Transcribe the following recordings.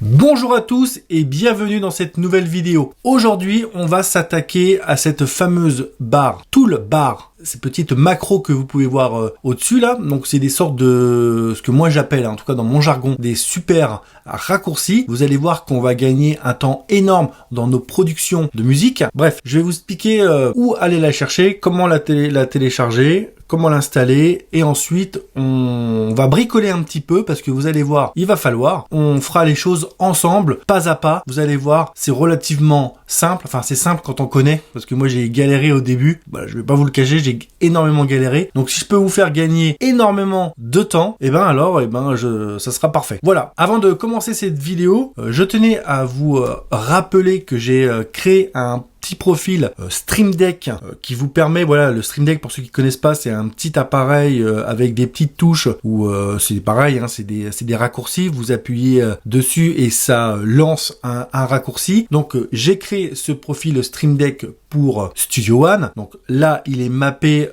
Bonjour à tous et bienvenue dans cette nouvelle vidéo. Aujourd'hui, on va s'attaquer à cette fameuse barre, toolbar, ces petites macros que vous pouvez voir au-dessus là. Donc c'est des sortes de, ce que moi j'appelle, en tout cas dans mon jargon, des super raccourcis. Vous allez voir qu'on va gagner un temps énorme dans nos productions de musique. Bref, je vais vous expliquer où aller la chercher, comment la télécharger, comment l'installer, et ensuite on va bricoler un petit peu parce que vous allez voir, il va falloir, on fera les choses ensemble, pas à pas. Vous allez voir, c'est relativement simple, enfin c'est simple quand on connaît, parce que moi j'ai galéré au début, voilà, je vais pas vous le cacher, j'ai énormément galéré. Donc si je peux vous faire gagner énormément de temps, ça sera parfait. Voilà, avant de commencer cette vidéo, je tenais à vous rappeler que j'ai créé un petit profil Stream Deck qui vous permet, voilà, le Stream Deck, pour ceux qui connaissent pas, c'est un petit appareil avec des petites touches où c'est pareil, hein, c'est des raccourcis, vous appuyez dessus et ça lance un raccourci. Donc j'ai créé ce profil Stream Deck pour Studio One. Donc là, il est mappé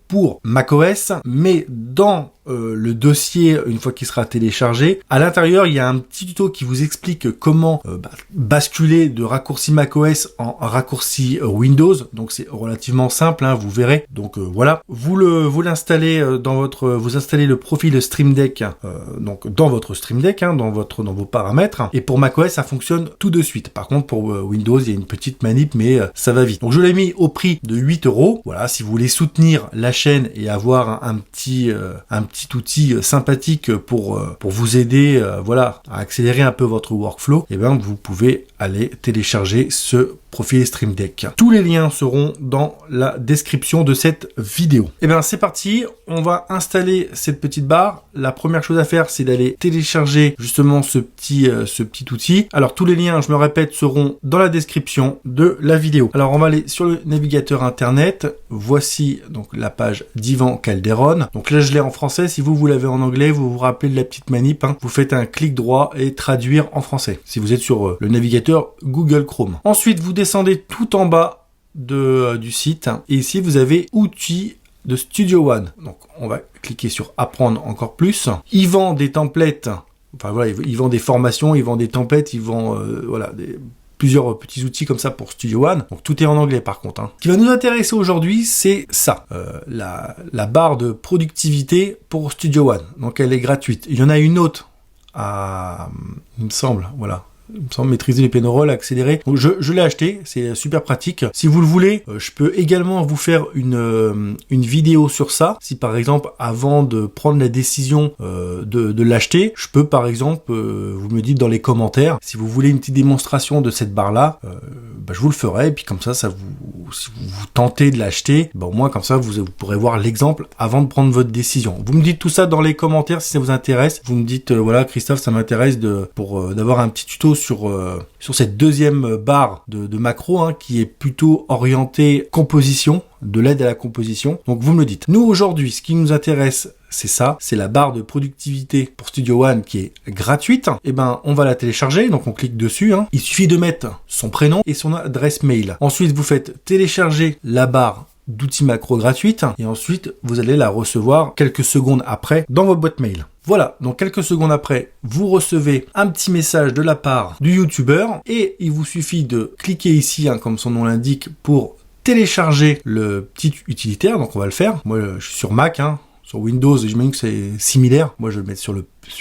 pour macOS, mais dans le dossier, une fois qu'il sera téléchargé, à l'intérieur, il y a un petit tuto qui vous explique comment basculer de raccourci macOS en raccourci Windows. Donc c'est relativement simple, hein, vous verrez. Donc voilà, vous l'installez vous installez le profil Stream Deck donc dans votre Stream Deck, hein, dans vos paramètres. Et pour macOS, ça fonctionne tout de suite. Par contre, pour Windows, il y a une petite manip, mais ça va vite. Donc je l'ai mis au prix de 8 €. Voilà, si vous voulez soutenir la chaîne et avoir un petit outil sympathique pour vous aider, voilà, à accélérer un peu votre workflow, et bien vous pouvez aller télécharger ce profil Stream Deck. Tous les liens seront dans la description de cette vidéo. Et bien c'est parti, on va installer cette petite barre. La première chose à faire, c'est d'aller télécharger justement ce petit outil. Alors tous les liens, je me répète, seront dans la description de la vidéo. Alors on va aller sur le navigateur internet. Voici donc la page d'Ivan Calderon. Donc là je l'ai en français. Si vous l'avez en anglais, vous vous rappelez de la petite manip, hein. Vous faites un clic droit et traduire en français. Si vous êtes sur le navigateur Google Chrome. Ensuite, vous descendez tout en bas du site. Et ici, vous avez outils de Studio One. Donc, on va cliquer sur apprendre encore plus. Il vend des templates. Enfin voilà, il vend des formations, il vend des templates, il vend plusieurs petits outils comme ça pour Studio One. Donc tout est en anglais par contre, hein. Ce qui va nous intéresser aujourd'hui, c'est ça, la barre de productivité pour Studio One. Donc elle est gratuite. Il y en a une autre il me semble, voilà. Il me semble maîtriser les pénoroles, accélérer. Donc je l'ai acheté, c'est super pratique. Si vous le voulez, je peux également vous faire une vidéo sur ça. Si par exemple, avant de prendre la décision de l'acheter, je peux par exemple, vous me dites dans les commentaires, si vous voulez une petite démonstration de cette barre-là, je vous le ferai. Et puis comme ça, si vous tentez de l'acheter, au moins comme ça, vous pourrez voir l'exemple avant de prendre votre décision. Vous me dites tout ça dans les commentaires si ça vous intéresse. Vous me dites, voilà Christophe, ça m'intéresse d'avoir un petit tuto sur cette deuxième barre de macro, hein, qui est plutôt orientée composition, de l'aide à la composition. Donc vous me le dites. Nous aujourd'hui, ce qui nous intéresse, c'est ça, c'est la barre de productivité pour Studio One qui est gratuite. Et on va la télécharger, donc on clique dessus, hein. Il suffit de mettre son prénom et son adresse mail. Ensuite, vous faites télécharger la barre d'outils macro gratuite et ensuite vous allez la recevoir quelques secondes après dans votre boîte mail. Voilà, donc quelques secondes après, vous recevez un petit message de la part du youtubeur et il vous suffit de cliquer ici, hein, comme son nom l'indique, pour télécharger le petit utilitaire. Donc on va le faire. Moi je suis sur Mac, hein. Sur Windows, j'imagine que c'est similaire. Moi, je vais le mettre sur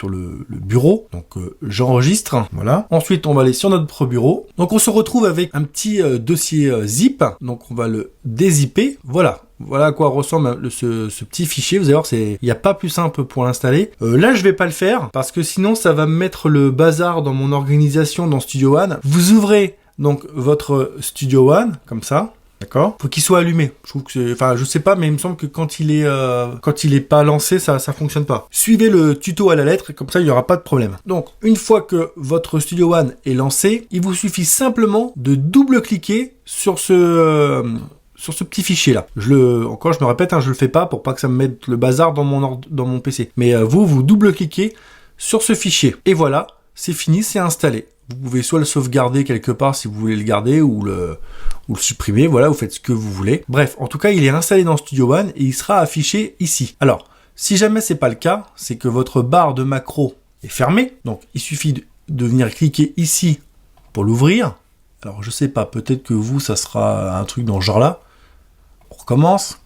le bureau. Donc, j'enregistre. Voilà. Ensuite, on va aller sur notre bureau. Donc, on se retrouve avec un petit dossier zip. Donc, on va le dézipper. Voilà. Voilà à quoi ressemble ce petit fichier. Vous allez voir, il n'y a pas plus simple pour l'installer. Là, je vais pas le faire parce que sinon, ça va me mettre le bazar dans mon organisation dans Studio One. Vous ouvrez donc votre Studio One, comme ça. D'accord. Faut qu'il soit allumé. Je trouve que je sais pas, mais il me semble que quand il est pas lancé, ça fonctionne pas. Suivez le tuto à la lettre, comme ça il y aura pas de problème. Donc, une fois que votre Studio One est lancé, il vous suffit simplement de double-cliquer sur ce petit fichier là. Je me répète, hein, je le fais pas pour pas que ça me mette le bazar dans mon PC. Mais vous double-cliquez sur ce fichier. Et voilà, c'est fini, c'est installé. Vous pouvez soit le sauvegarder quelque part si vous voulez le garder ou le supprimer, voilà, vous faites ce que vous voulez. Bref, en tout cas, il est installé dans Studio One et il sera affiché ici. Alors, si jamais c'est pas le cas, c'est que votre barre de macro est fermée, donc il suffit de venir cliquer ici pour l'ouvrir. Alors je sais pas, peut-être que vous, ça sera un truc dans ce genre-là. On recommence,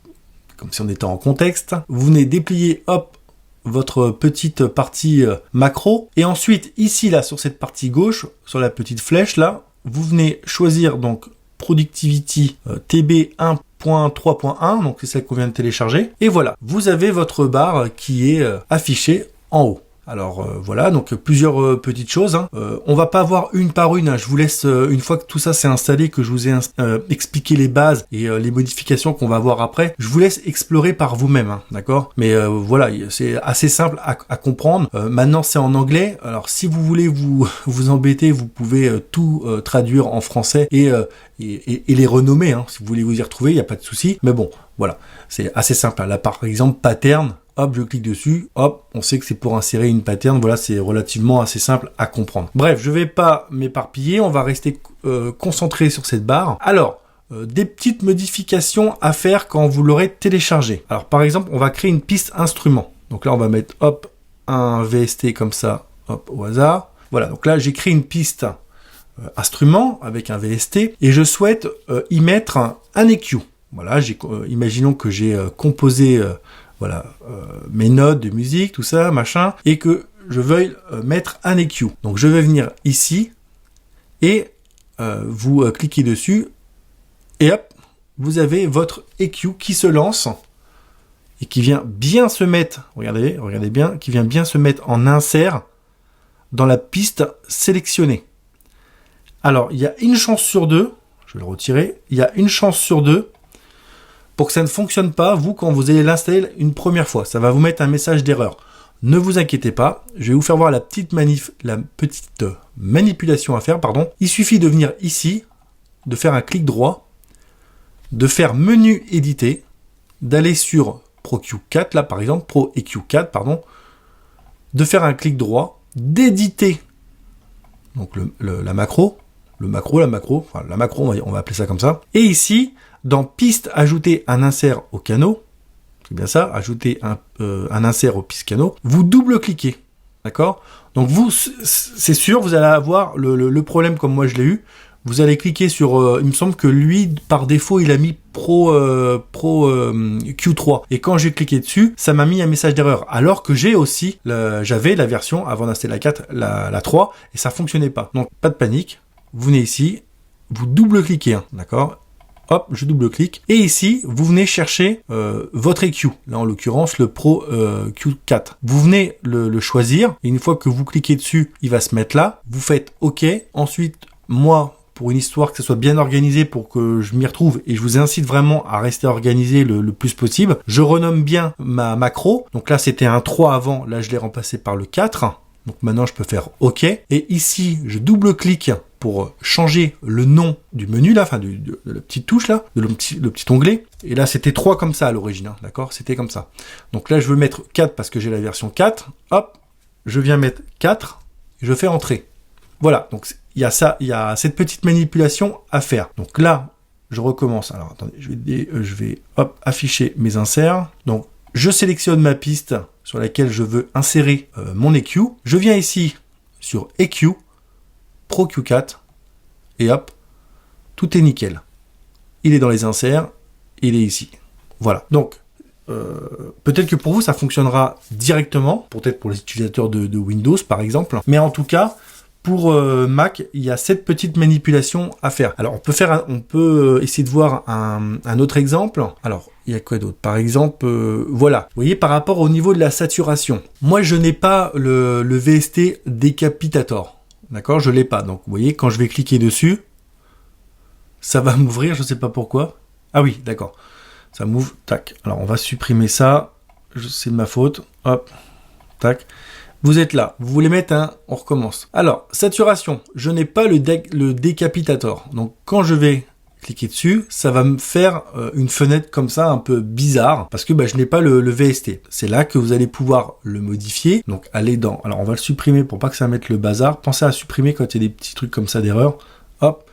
comme si on était en contexte. Vous venez déplier, hop, votre petite partie macro. Et ensuite, ici, là, sur cette partie gauche, sur la petite flèche, là, vous venez choisir donc Productivity TB 1.3.1, donc c'est celle qu'on vient de télécharger. Et voilà, vous avez votre barre qui est affichée en haut. Alors voilà, donc plusieurs petites choses. On va pas voir une par une. Je vous laisse, une fois que tout ça s'est installé, que je vous ai expliqué les bases et les modifications qu'on va voir après, je vous laisse explorer par vous-même, d'accord? Mais voilà, c'est assez simple à comprendre. Maintenant, c'est en anglais. Alors, si vous voulez vous embêter, vous pouvez tout traduire en français et les renommer. Si vous voulez vous y retrouver, il n'y a pas de souci. Mais bon, voilà, c'est assez simple. Là, par exemple, pattern. Hop, je clique dessus, hop, on sait que c'est pour insérer une pattern, voilà, c'est relativement assez simple à comprendre. Bref, je vais pas m'éparpiller, on va rester concentré sur cette barre. Alors, des petites modifications à faire quand vous l'aurez téléchargé. Alors, par exemple, on va créer une piste instrument. Donc là, on va mettre, hop, un VST comme ça, hop, au hasard. Voilà, donc là, j'ai créé une piste instrument avec un VST et je souhaite y mettre un EQ. Voilà, imaginons que j'ai composé... voilà, mes notes de musique, tout ça, machin, et que je veuille mettre un EQ. Donc je vais venir ici, et vous cliquez dessus, et hop, vous avez votre EQ qui se lance, et qui vient bien se mettre, regardez bien, qui vient bien se mettre en insert dans la piste sélectionnée. Alors, il y a une chance sur deux, je vais le retirer, il y a une chance sur deux, pour que ça ne fonctionne pas, vous, quand vous allez l'installer une première fois. Ça va vous mettre un message d'erreur. Ne vous inquiétez pas, je vais vous faire voir la petite manipulation à faire, pardon. Il suffit de venir ici, de faire un clic droit, de faire menu éditer, d'aller sur Pro EQ4, là par exemple, Pro EQ4, pardon, de faire un clic droit, d'éditer donc la macro, on va appeler ça comme ça. Et ici, dans piste, ajouter un insert au canot, c'est bien ça, ajouter un insert au piste canot, vous double-cliquez, d'accord? Donc vous, c'est sûr, vous allez avoir le problème comme moi je l'ai eu, vous allez cliquer sur, il me semble que lui, par défaut, il a mis Pro Q3, et quand j'ai cliqué dessus, ça m'a mis un message d'erreur, alors que j'avais la version, avant d'installer la 4, la 3, et ça fonctionnait pas. Donc pas de panique, vous venez ici, vous double-cliquez, d'accord? Hop, je double-clique. Et ici, vous venez chercher votre EQ. Là, en l'occurrence, le Pro Q4. Vous venez le choisir. Et une fois que vous cliquez dessus, il va se mettre là. Vous faites OK. Ensuite, moi, pour une histoire que ça soit bien organisé pour que je m'y retrouve, et je vous incite vraiment à rester organisé le plus possible, je renomme bien ma macro. Donc là, c'était un 3 avant. Là, je l'ai remplacé par le 4. Donc maintenant, je peux faire OK. Et ici, je double-clique pour changer le nom du menu, là, enfin, de la petite touche, là, le petit onglet. Et là, c'était 3 comme ça à l'origine, hein, d'accord? C'était comme ça. Donc là, je veux mettre 4 parce que j'ai la version 4. Hop, je viens mettre 4. Et je fais entrer. Voilà, donc il y a ça, il y a cette petite manipulation à faire. Donc là, je recommence. Alors, attendez, je vais hop, afficher mes inserts. Donc, je sélectionne ma piste sur laquelle je veux insérer mon EQ. Je viens ici sur EQ, Pro Q4, et hop, tout est nickel. Il est dans les inserts, il est ici. Voilà. Donc, peut-être que pour vous, ça fonctionnera directement, peut-être pour les utilisateurs de Windows, par exemple. Mais en tout cas, pour Mac, il y a cette petite manipulation à faire. Alors, on peut essayer de voir un autre exemple. Alors, il y a quoi d'autre? Par exemple, voilà. Vous voyez, par rapport au niveau de la saturation. Moi, je n'ai pas le VST Decapitator. D'accord? Je l'ai pas. Donc, vous voyez, quand je vais cliquer dessus, ça va m'ouvrir, je ne sais pas pourquoi. Ah oui, d'accord. Ça m'ouvre. Tac. Alors, on va supprimer ça. C'est de ma faute. Hop. Tac. Vous êtes là, vous voulez mettre un, on recommence. Alors, saturation, je n'ai pas le Decapitator. Donc, quand je vais cliquer dessus, ça va me faire une fenêtre comme ça, un peu bizarre, parce que je n'ai pas le VST. C'est là que vous allez pouvoir le modifier. Donc, allez dans, alors on va le supprimer pour pas que ça mette le bazar. Pensez à supprimer quand il y a des petits trucs comme ça d'erreur. Hop.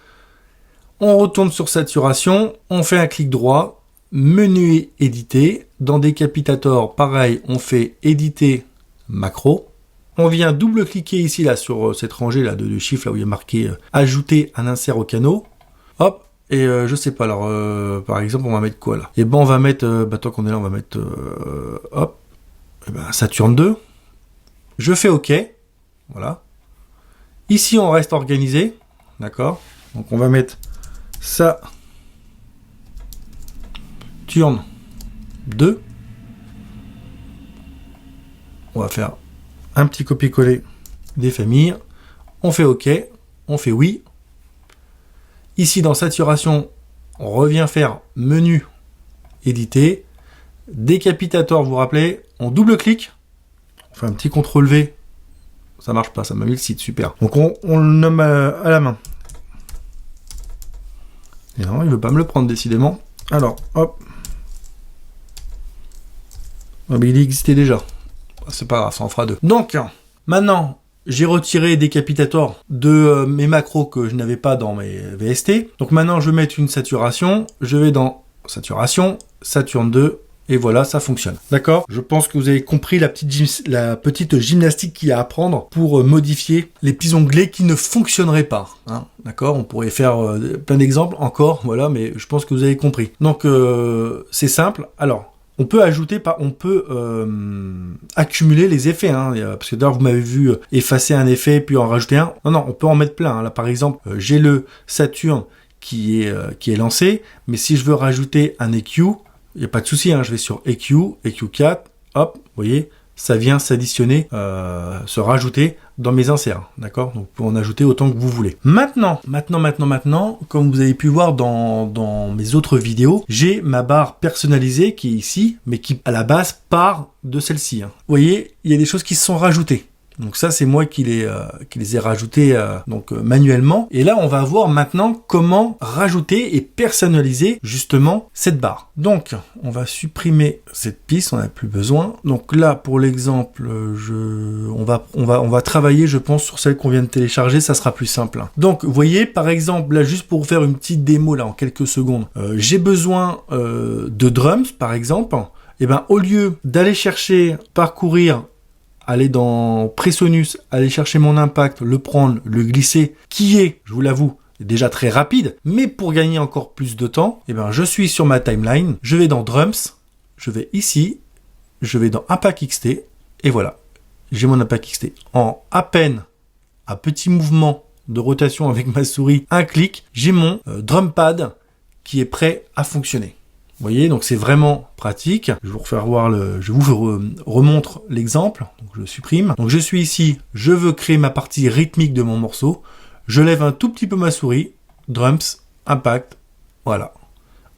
On retourne sur saturation, on fait un clic droit, menu éditer. Dans Decapitator, pareil, on fait éditer macro. On vient double-cliquer ici là sur cette rangée là de chiffres là où il y a marqué ajouter un insert au canot. Hop, et je sais pas, alors par exemple on va mettre quoi là? Et ben on va mettre, tant qu'on est là on va mettre hop, Saturne 2. Je fais OK, voilà. Ici on reste organisé, d'accord? Donc on va mettre Saturne 2. On va faire un petit copier-coller des familles. On fait OK, on fait oui. Ici dans saturation, on revient faire menu, éditer, décapitateur, vous vous rappelez, on double-clique, on fait un petit CTRL V, ça marche pas, ça m'a mis le site, super. Donc on le nomme à la main. Et non, il veut pas me le prendre décidément. Alors, hop. Oh, mais il existait déjà. C'est pas grave, ça en fera deux. Donc, maintenant, j'ai retiré Décapitator de mes macros que je n'avais pas dans mes VST. Donc maintenant, je vais mettre une saturation. Je vais dans saturation, Saturne 2, et voilà, ça fonctionne. D'accord? Je pense que vous avez compris la petite gymnastique qu'il y a à apprendre pour modifier les petits onglets qui ne fonctionneraient pas. Hein. D'accord? On pourrait faire plein d'exemples encore, voilà, mais je pense que vous avez compris. Donc, c'est simple. Alors, on peut ajouter, on peut accumuler les effets, hein, parce que d'ailleurs vous m'avez vu effacer un effet puis en rajouter un. Non, on peut en mettre plein. Hein. Là par exemple, j'ai le Saturne qui est lancé, mais si je veux rajouter un EQ, il n'y a pas de souci. Hein, je vais sur EQ, EQ4, hop, vous voyez, ça vient s'additionner, se rajouter dans mes inserts, d'accord? Donc, vous pouvez en ajouter autant que vous voulez. Maintenant, comme vous avez pu voir dans mes autres vidéos, j'ai ma barre personnalisée qui est ici, mais qui, à la base, part de celle-ci. Hein. Vous voyez, il y a des choses qui se sont rajoutées. Donc ça, c'est moi qui les ai rajoutés manuellement. Et là, on va voir maintenant comment rajouter et personnaliser justement cette barre. Donc, on va supprimer cette piste, on n'a plus besoin. Donc là, pour l'exemple, on va travailler, je pense, sur celle qu'on vient de télécharger, ça sera plus simple. Donc, vous voyez, par exemple, là, juste pour vous faire une petite démo là en quelques secondes, j'ai besoin de drums, par exemple. Et ben, au lieu d'aller chercher, parcourir, aller dans Presonus, aller chercher mon impact, le prendre, le glisser, qui est, je vous l'avoue, déjà très rapide, mais pour gagner encore plus de temps, eh ben, je suis sur ma timeline, je vais dans Drums, je vais ici, je vais dans Impact XT, et voilà, j'ai mon Impact XT. En à peine un petit mouvement de rotation avec ma souris, un clic, j'ai mon drum pad qui est prêt à fonctionner. Vous voyez, donc c'est vraiment pratique. Je vais vous refaire voir je vous remontre l'exemple. Donc je supprime. Donc je suis ici, je veux créer ma partie rythmique de mon morceau. Je lève un tout petit peu ma souris, drums, impact, voilà.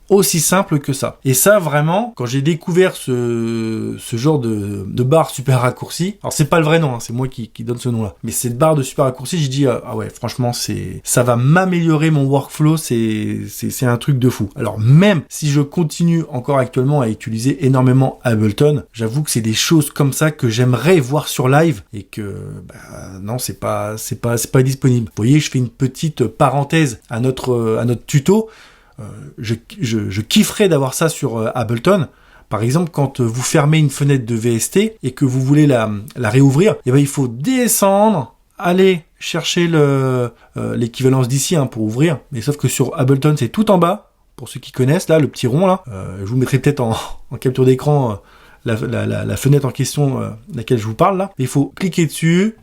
Aussi simple que ça. Et ça, vraiment, quand j'ai découvert ce genre de barre super raccourcie, alors c'est pas le vrai nom, hein, c'est moi qui donne ce nom-là, mais cette barre de super raccourci, j'ai dit, ah ouais, franchement, ça va m'améliorer mon workflow, c'est un truc de fou. Alors même si je continue encore actuellement à utiliser énormément Ableton, j'avoue que c'est des choses comme ça que j'aimerais voir sur live et que, non, c'est pas disponible. Vous voyez, je fais une petite parenthèse à notre tuto. Je kifferais d'avoir ça sur Ableton. Par exemple, quand vous fermez une fenêtre de VST et que vous voulez la réouvrir, eh ben, il faut descendre, aller chercher l'équivalence d'ici pour ouvrir. Mais sauf que sur Ableton, c'est tout en bas. Pour ceux qui connaissent, là, le petit rond, là, je vous mettrai peut-être en capture d'écran la fenêtre en question, laquelle je vous parle, là. Mais il faut cliquer dessus,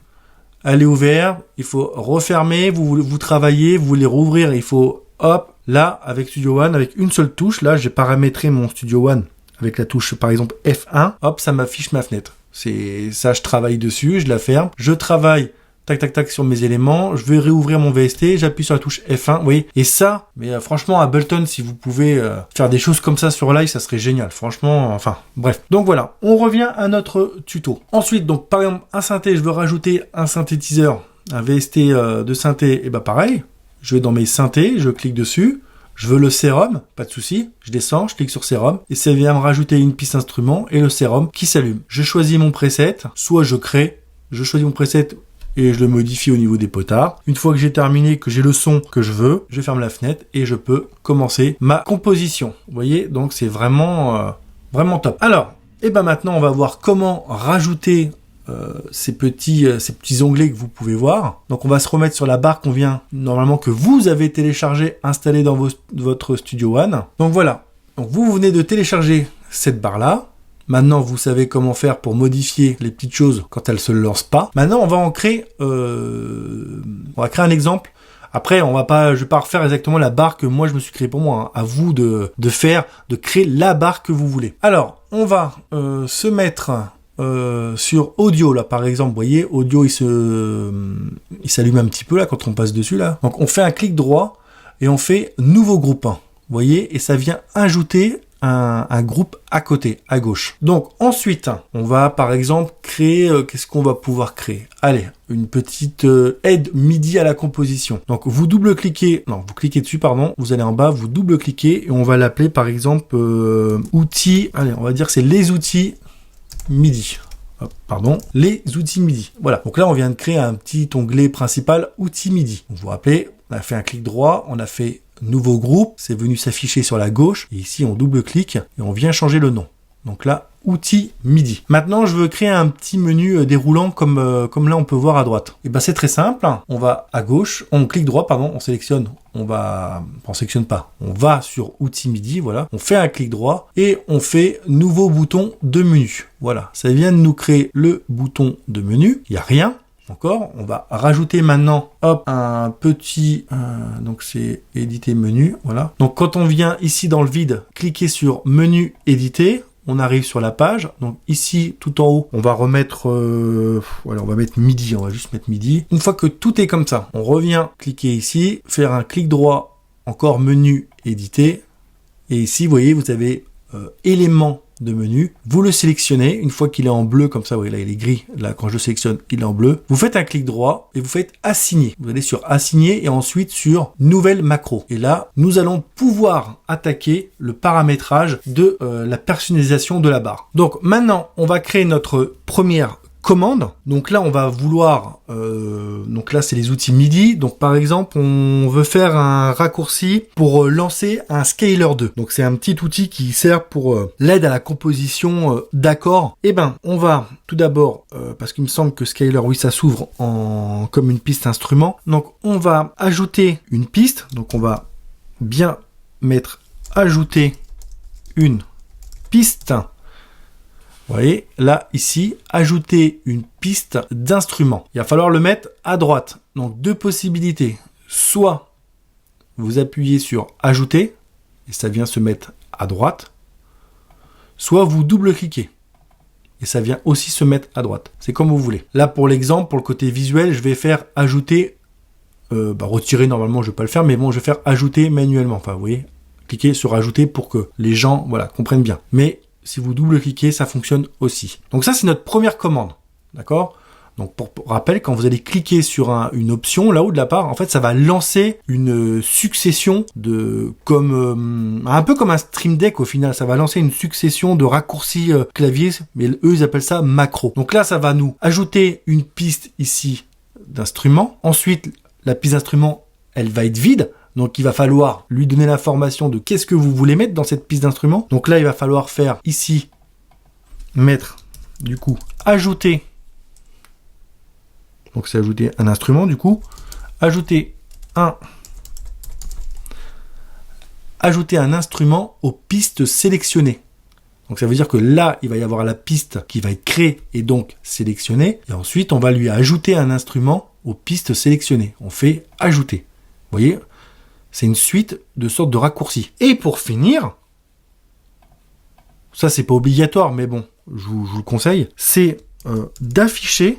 aller ouvert, il faut refermer, vous travaillez, vous voulez rouvrir, il faut, hop, là, avec Studio One, avec une seule touche, là, j'ai paramétré mon Studio One avec la touche, par exemple, F1, hop, ça m'affiche ma fenêtre. C'est ça, je travaille dessus, je la ferme, je travaille, tac, tac, tac, sur mes éléments, je vais réouvrir mon VST, j'appuie sur la touche F1, vous voyez, et ça, mais franchement, Ableton, si vous pouvez faire des choses comme ça sur live, ça serait génial, franchement, enfin, bref. Donc voilà, on revient à notre tuto. Ensuite, donc, par exemple, un synthé, je veux rajouter un synthétiseur, un VST de synthé, et bah pareil, je vais dans mes synthés, je clique dessus, je veux le sérum, pas de souci, je descends, je clique sur sérum, et ça vient me rajouter une piste instrument et le sérum qui s'allume. Je choisis mon preset, soit je choisis mon preset et je le modifie au niveau des potards. Une fois que j'ai terminé, que j'ai le son que je veux, je ferme la fenêtre et je peux commencer ma composition. Vous voyez, donc c'est vraiment top. Alors, et ben maintenant on va voir comment rajouter ces petits onglets que vous pouvez voir. Donc on va se remettre sur la barre qu'on vient, normalement que vous avez téléchargé, installée dans votre Studio One. Donc voilà, donc vous venez de télécharger cette barre-là. Maintenant, vous savez comment faire pour modifier les petites choses quand elles se lancent pas. Maintenant, on va créer un exemple. Après, je vais pas refaire exactement la barre que moi je me suis créée pour moi. À vous de créer la barre que vous voulez. Alors, on va se mettre sur audio là, par exemple. Vous voyez, audio il s'allume un petit peu là quand on passe dessus là. Donc, on fait un clic droit et on fait nouveau groupe 1. Vous voyez, et ça vient ajouter un groupe à côté, à gauche. Donc ensuite, on va par exemple créer, qu'est-ce qu'on va pouvoir créer? Allez, une petite aide MIDI à la composition. Donc vous cliquez dessus, pardon, vous allez en bas, vous double-cliquez et on va l'appeler par exemple outils, allez, on va dire que c'est les outils MIDI. Les outils MIDI. Voilà, donc là on vient de créer un petit onglet principal, outils MIDI. Vous vous rappelez, on a fait un clic droit, on a fait nouveau groupe, c'est venu s'afficher sur la gauche, et ici on double-clique, et on vient changer le nom. Donc là, outils MIDI. Maintenant, je veux créer un petit menu déroulant comme là on peut voir à droite. Et ben c'est très simple, on va à gauche, on clique droit, on sélectionne, on sélectionne pas, on va sur outils MIDI, voilà, on fait un clic droit, et on fait nouveau bouton de menu. Voilà, ça vient de nous créer le bouton de menu, il n'y a rien. Encore, on va rajouter maintenant, un petit, donc c'est éditer menu, voilà. Donc quand on vient ici dans le vide, cliquer sur menu éditer, on arrive sur la page. Donc ici, tout en haut, on va remettre, on va mettre midi, on va juste mettre midi. Une fois que tout est comme ça, on revient cliquer ici, faire un clic droit, encore menu éditer, et ici, vous voyez, vous avez éléments de menu, vous le sélectionnez, une fois qu'il est en bleu comme ça, vous voyez là il est gris, là quand je le sélectionne il est en bleu, vous faites un clic droit et vous faites assigner, vous allez sur assigner et ensuite sur nouvelle macro, et là nous allons pouvoir attaquer le paramétrage de la personnalisation de la barre. Donc maintenant on va créer notre première commande. Donc là, on va vouloir, donc là, c'est les outils MIDI. Donc par exemple, on veut faire un raccourci pour lancer un Scaler 2. Donc c'est un petit outil qui sert pour l'aide à la composition d'accords. Et ben, on va tout d'abord, parce qu'il me semble que Scaler, oui, ça s'ouvre comme une piste instrument. Donc on va ajouter une piste. Donc on va bien mettre ajouter une piste. Vous voyez, là, ici, ajouter une piste d'instrument. Il va falloir le mettre à droite. Donc, deux possibilités. Soit vous appuyez sur ajouter, et ça vient se mettre à droite. Soit vous double-cliquez, et ça vient aussi se mettre à droite. C'est comme vous voulez. Là, pour l'exemple, pour le côté visuel, je vais faire ajouter, retirer, normalement, je ne vais pas le faire, mais bon, je vais faire ajouter manuellement. Enfin, vous voyez, cliquez sur ajouter pour que les gens, comprennent bien. Mais si vous double-cliquez, ça fonctionne aussi. Donc ça, c'est notre première commande. D'accord ? Donc pour rappel, quand vous allez cliquer sur une option, là-haut de la part, en fait, ça va lancer une succession de... un peu comme un Stream Deck au final. Ça va lancer une succession de raccourcis clavier, mais eux, ils appellent ça macro. Donc là, ça va nous ajouter une piste ici d'instrument. Ensuite, la piste d'instrument, elle va être vide. Donc, il va falloir lui donner l'information de qu'est-ce que vous voulez mettre dans cette piste d'instrument. Donc là, il va falloir faire ici, mettre, du coup, ajouter. Donc, c'est ajouter un instrument, du coup. Ajouter un instrument aux pistes sélectionnées. Donc, ça veut dire que là, il va y avoir la piste qui va être créée et donc sélectionnée. Et ensuite, on va lui ajouter un instrument aux pistes sélectionnées. On fait ajouter. Vous voyez ? C'est une suite de sortes de raccourcis. Et pour finir, ça c'est pas obligatoire, mais bon, je vous le conseille, c'est d'afficher,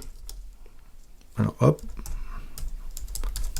alors hop,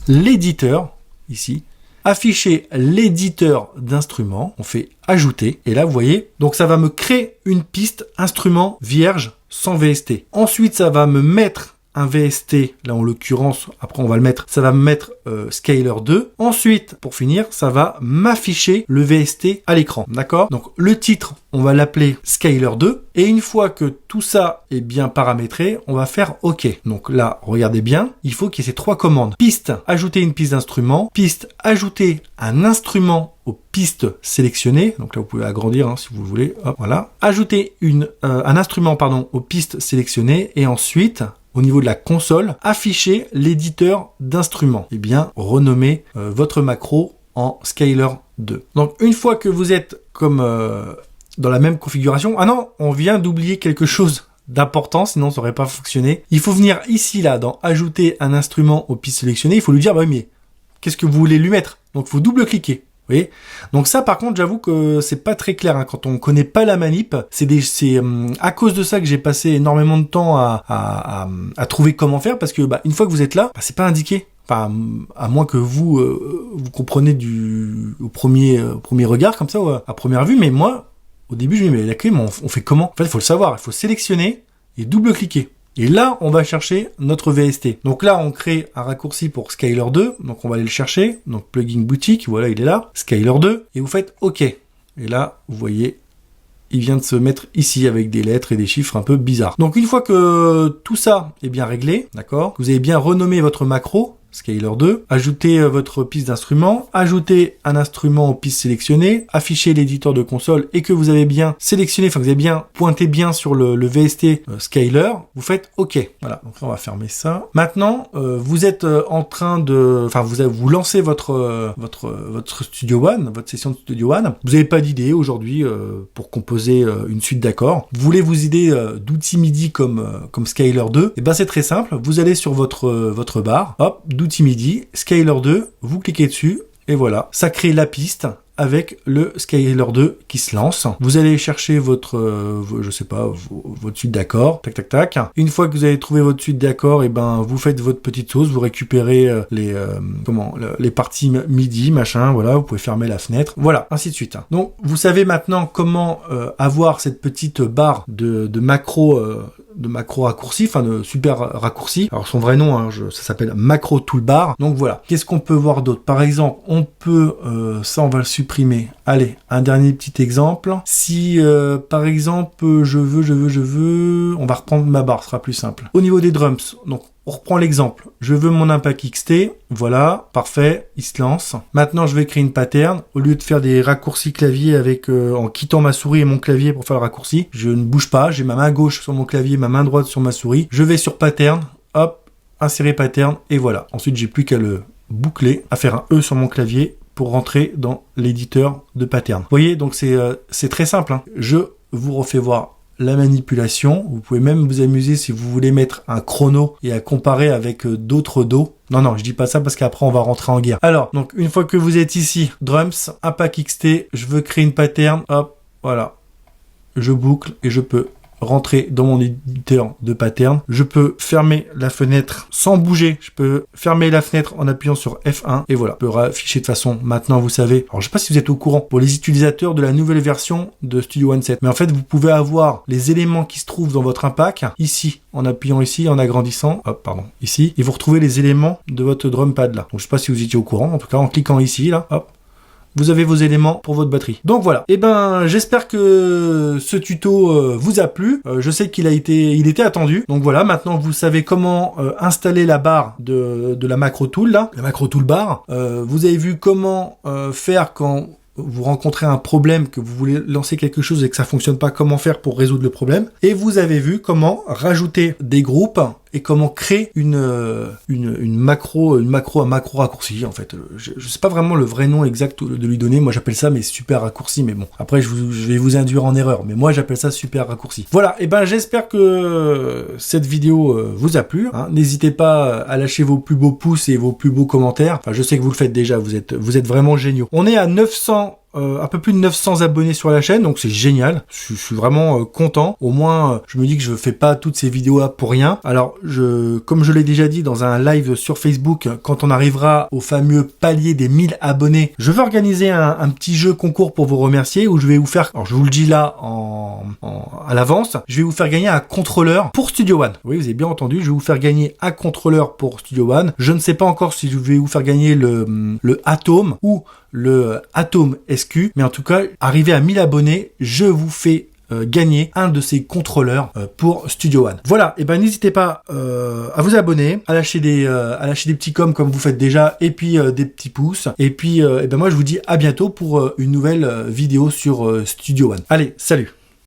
l'éditeur, ici, afficher l'éditeur d'instruments, on fait ajouter, et là vous voyez, donc ça va me créer une piste instrument vierge sans VST. Ensuite ça va me mettre un VST, là en l'occurrence, après on va le mettre, ça va me mettre Scaler 2. Ensuite, pour finir, ça va m'afficher le VST à l'écran, d'accord? Donc le titre, on va l'appeler Scaler 2. Et une fois que tout ça est bien paramétré, on va faire OK. Donc là, regardez bien, il faut qu'il y ait ces 3 commandes. Piste, ajouter une piste d'instrument. Piste, ajouter un instrument aux pistes sélectionnées. Donc là, vous pouvez agrandir si vous voulez. Hop, voilà. Ajouter un instrument aux pistes sélectionnées. Et ensuite, au niveau de la console, afficher l'éditeur d'instruments. Et bien, renommer votre macro en Scaler 2. Donc une fois que vous êtes comme dans la même configuration, ah non, on vient d'oublier quelque chose d'important, sinon ça n'aurait pas fonctionné. Il faut venir ici, là, dans ajouter un instrument aux pistes sélectionnées, il faut lui dire, bah oui, mais qu'est-ce que vous voulez lui mettre? Donc il faut double-cliquer. Vous voyez? Donc ça, par contre, j'avoue que c'est pas très clair, quand on connaît pas la manip. C'est à cause de ça que j'ai passé énormément de temps à trouver comment faire, parce que une fois que vous êtes là, c'est pas indiqué. Enfin, à moins que vous compreniez au premier regard, comme ça, à première vue, mais moi, au début, je me dis, mais la clé, on fait comment? En fait, il faut le savoir, il faut sélectionner et double-cliquer. Et là, on va chercher notre VST. Donc là, on crée un raccourci pour Scaler 2. Donc on va aller le chercher. Donc plugin boutique, voilà, il est là. Scaler 2. Et vous faites OK. Et là, vous voyez, il vient de se mettre ici avec des lettres et des chiffres un peu bizarres. Donc une fois que tout ça est bien réglé, d'accord, vous avez bien renommé votre macro, Scaler 2, ajoutez votre piste d'instrument, ajoutez un instrument aux pistes sélectionnées, affichez l'éditeur de console et que vous avez bien sélectionné, enfin vous avez bien pointé bien sur le VST Scaler, vous faites OK. Voilà, donc là on va fermer ça. Maintenant, vous êtes en train de, enfin vous lancez votre Studio One, votre session de Studio One. Vous n'avez pas d'idée aujourd'hui pour composer une suite d'accords. Vous voulez vous aider d'outils MIDI comme Scaler 2. Et ben c'est très simple. Vous allez sur votre barre, hop, d'outils MIDI, Scaler 2, vous cliquez dessus, et voilà, ça crée la piste avec le Scaler 2 qui se lance. Vous allez chercher votre suite d'accords, tac tac tac. Une fois que vous avez trouvé votre suite d'accords, et ben vous faites votre petite sauce, vous récupérez les parties MIDI, machin, voilà, vous pouvez fermer la fenêtre, voilà, ainsi de suite. Donc vous savez maintenant comment avoir cette petite barre de macro raccourci, enfin de super raccourci. Alors son vrai nom, ça s'appelle Macro Toolbar. Donc voilà. Qu'est-ce qu'on peut voir d'autre? Par exemple, on peut, ça on va le supprimer. Allez, un dernier petit exemple. Si par exemple je veux, on va reprendre ma barre, ce sera plus simple. Au niveau des drums, donc on reprend l'exemple. Je veux mon Impact XT. Voilà, parfait, il se lance. Maintenant, je vais créer une pattern. Au lieu de faire des raccourcis clavier en quittant ma souris et mon clavier pour faire le raccourci, je ne bouge pas. J'ai ma main gauche sur mon clavier, ma main droite sur ma souris. Je vais sur pattern, hop, insérer pattern, et voilà. Ensuite, j'ai plus qu'à le boucler, à faire un E sur mon clavier pour rentrer dans l'éditeur de pattern. Vous voyez, donc c'est très simple. Je vous refais voir la manipulation. Vous pouvez même vous amuser si vous voulez mettre un chrono et à comparer avec d'autres dos. Non, je dis pas ça parce qu'après on va rentrer en guerre. Alors, donc une fois que vous êtes ici, drums, Impact XT, je veux créer une pattern, hop, voilà. Je boucle et je peux rentrer dans mon éditeur de pattern. Je peux fermer la fenêtre sans bouger. Je peux fermer la fenêtre en appuyant sur F1 et voilà. Je peux afficher de façon, maintenant vous savez. Alors je sais pas si vous êtes au courant pour les utilisateurs de la nouvelle version de Studio One 7. Mais en fait, vous pouvez avoir les éléments qui se trouvent dans votre impact ici, en appuyant ici, en agrandissant, hop, pardon, ici, et vous retrouvez les éléments de votre drum pad là. Donc je sais pas si vous étiez au courant. En tout cas, en cliquant ici, là, hop, vous avez vos éléments pour votre batterie. Donc voilà. Et ben, j'espère que ce tuto vous a plu. Je sais qu'il était attendu. Donc voilà, maintenant vous savez comment installer la barre de la macro tool là, la macro toolbar. Vous avez vu comment faire quand vous rencontrez un problème, que vous voulez lancer quelque chose et que ça fonctionne pas, comment faire pour résoudre le problème. Et vous avez vu comment rajouter des groupes et comment créer un macro raccourci. En fait, je sais pas vraiment le vrai nom exact de lui donner. Moi, j'appelle ça mes super raccourcis. Mais bon, après, je vais vous induire en erreur. Mais moi, j'appelle ça super raccourci. Voilà. Et ben, j'espère que cette vidéo vous a plu. Hein. N'hésitez pas à lâcher vos plus beaux pouces et vos plus beaux commentaires. Enfin, je sais que vous le faites déjà. Vous êtes vraiment géniaux. On est à 900 un peu plus de 900 abonnés sur la chaîne, donc c'est génial. Je suis vraiment content. Au moins, je me dis que je fais pas toutes ces vidéos-là pour rien. Alors, comme je l'ai déjà dit dans un live sur Facebook, quand on arrivera au fameux palier des 1000 abonnés, je vais organiser un petit jeu concours pour vous remercier, où je vais vous faire, alors je vous le dis là à l'avance, je vais vous faire gagner un contrôleur pour Studio One. Oui, vous avez bien entendu, je vais vous faire gagner un contrôleur pour Studio One. Je ne sais pas encore si je vais vous faire gagner le Atom ou le Atom SQ, mais en tout cas, arrivé à 1000 abonnés, je vous fais gagner un de ces contrôleurs pour Studio One. Voilà, et ben n'hésitez pas à vous abonner, à lâcher des petits coms comme vous faites déjà, et puis des petits pouces. Et puis et ben moi je vous dis à bientôt pour une nouvelle vidéo sur Studio One. Allez, salut.